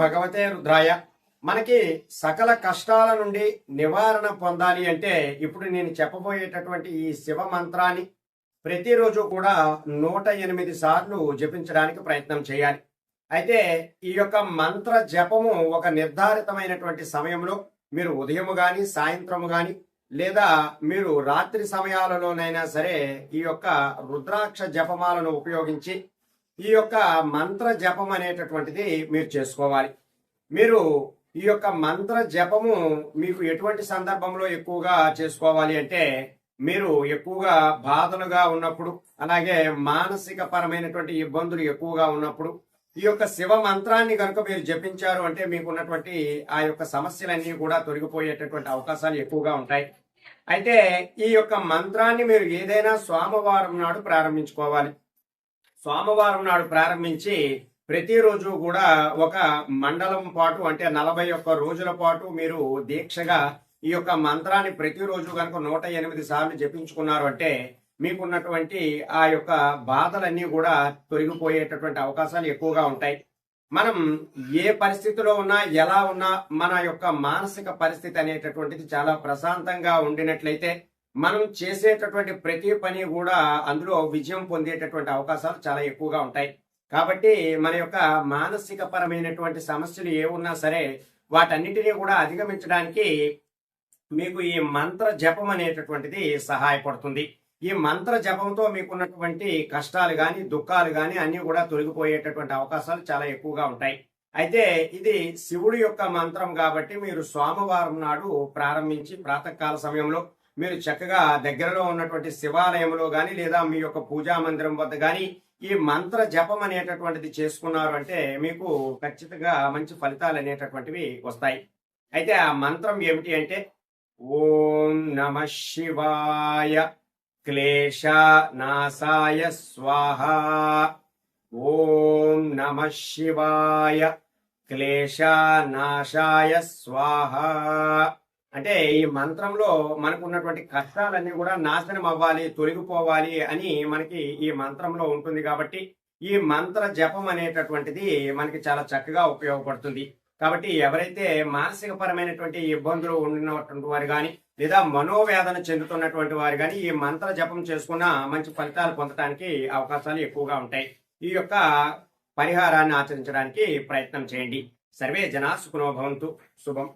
భగవతే రుద్రాయ. మనకి సకల కష్టాల నుండి నివారణ పొందాలి అంటే ఇప్పుడు నేను చెప్పబోయేటటువంటి ఈ శివ మంత్రాన్ని ప్రతిరోజు కూడా 108 సార్లు జపించడానికి ప్రయత్నం చేయాలి. అయితే ఈ యొక్క మంత్ర జపము ఒక నిర్ధారితమైనటువంటి సమయంలో మీరు ఉదయము గాని సాయంత్రము గాని లేదా మీరు రాత్రి సమయాలలోనైనా సరే ఈ యొక్క రుద్రాక్ష జపమాలను ఉపయోగించి ఈ యొక్క మంత్ర జపం అనేటటువంటిది మీరు చేసుకోవాలి. మీరు ఈ యొక్క మంత్ర జపము మీకు ఎటువంటి సందర్భంలో ఎక్కువగా చేసుకోవాలి అంటే మీరు ఎక్కువగా బాధలుగా ఉన్నప్పుడు, అలాగే మానసిక పరమైనటువంటి ఇబ్బందులు ఎక్కువగా ఉన్నప్పుడు ఈ యొక్క శివ మంత్రాన్ని కనుక మీరు జపించారు అంటే మీకున్నటువంటి ఆ యొక్క సమస్యలన్నీ కూడా తొలగిపోయేటటువంటి అవకాశాలు ఎక్కువగా ఉంటాయి. అయితే ఈ యొక్క మంత్రాన్ని మీరు ఏదైనా సోమవారం నాడు ప్రారంభించుకోవాలి. సోమవారం నాడు ప్రారంభించి ప్రతిరోజు కూడా ఒక మండలం పాటు అంటే 41 రోజుల పాటు మీరు దీక్షగా ఈ యొక్క మంత్రాన్ని ప్రతిరోజు కనుక 108 సార్లు జపించుకున్నారు అంటే మీకున్నటువంటి ఆ యొక్క బాధలన్నీ కూడా తొలగిపోయేటటువంటి అవకాశాలు ఎక్కువగా ఉంటాయి. మనం ఏ పరిస్థితిలో ఉన్నా ఎలా ఉన్నా మన యొక్క మానసిక పరిస్థితి అనేటటువంటిది చాలా ప్రశాంతంగా ఉండినట్లయితే మనం చేసేటటువంటి ప్రతి పని కూడా అందులో విజయం పొందేటటువంటి అవకాశాలు చాలా ఎక్కువగా ఉంటాయి. కాబట్టి మన యొక్క మానసిక పరమైనటువంటి సమస్యలు ఏ ఉన్నా సరే వాటన్నిటినీ కూడా అధిగమించడానికి మీకు ఈ మంత్ర జపం అనేటటువంటిది సహాయపడుతుంది. ఈ మంత్ర జపంతో మీకున్నటువంటి కష్టాలు గాని దుఃఖాలు గాని అన్ని కూడా తొలగిపోయేటటువంటి అవకాశాలు చాలా ఎక్కువగా ఉంటాయి. అయితే ఇది శివుడి యొక్క మంత్రం కాబట్టి మీరు సోమవారం నాడు ప్రారంభించి ప్రాతకాల సమయంలో మీరు చక్కగా దగ్గరలో ఉన్నటువంటి శివాలయంలో గాని లేదా మీ యొక్క పూజా మందిరం వద్ద గాని ఈ మంత్ర జపం అనేటటువంటిది చేసుకున్నారు అంటే మీకు ఖచ్చితంగా మంచి ఫలితాలు అనేటటువంటివి వస్తాయి. అయితే ఆ మంత్రం ఏమిటి అంటే ఓం నమ శివాయ క్లేశ నాశాయ స్వాహ. ఓం నమ శివాయ క్లేశ నాశాయ స్వాహ. అంటే ఈ మంత్రంలో మనకున్నటువంటి కష్టాలన్నీ కూడా నాశనం అవ్వాలి, తొలగిపోవాలి అని మనకి ఈ మంత్రంలో ఉంటుంది. కాబట్టి ఈ మంత్ర జపం అనేటటువంటిది మనకి చాలా చక్కగా ఉపయోగపడుతుంది. కాబట్టి ఎవరైతే మానసిక పరమైనటువంటి ఇబ్బందులు ఉన్నటువంటి వారు కానీ లేదా మనోవేదన చెందుతున్నటువంటి వారు కానీ ఈ మంత్ర జపం చేసుకున్న మంచి ఫలితాలు పొందడానికి అవకాశాలు ఎక్కువగా ఉంటాయి. ఈ యొక్క పరిహారాన్ని ఆచరించడానికి ప్రయత్నం చేయండి. సర్వే జనా సుఖినో భవంతు. శుభం.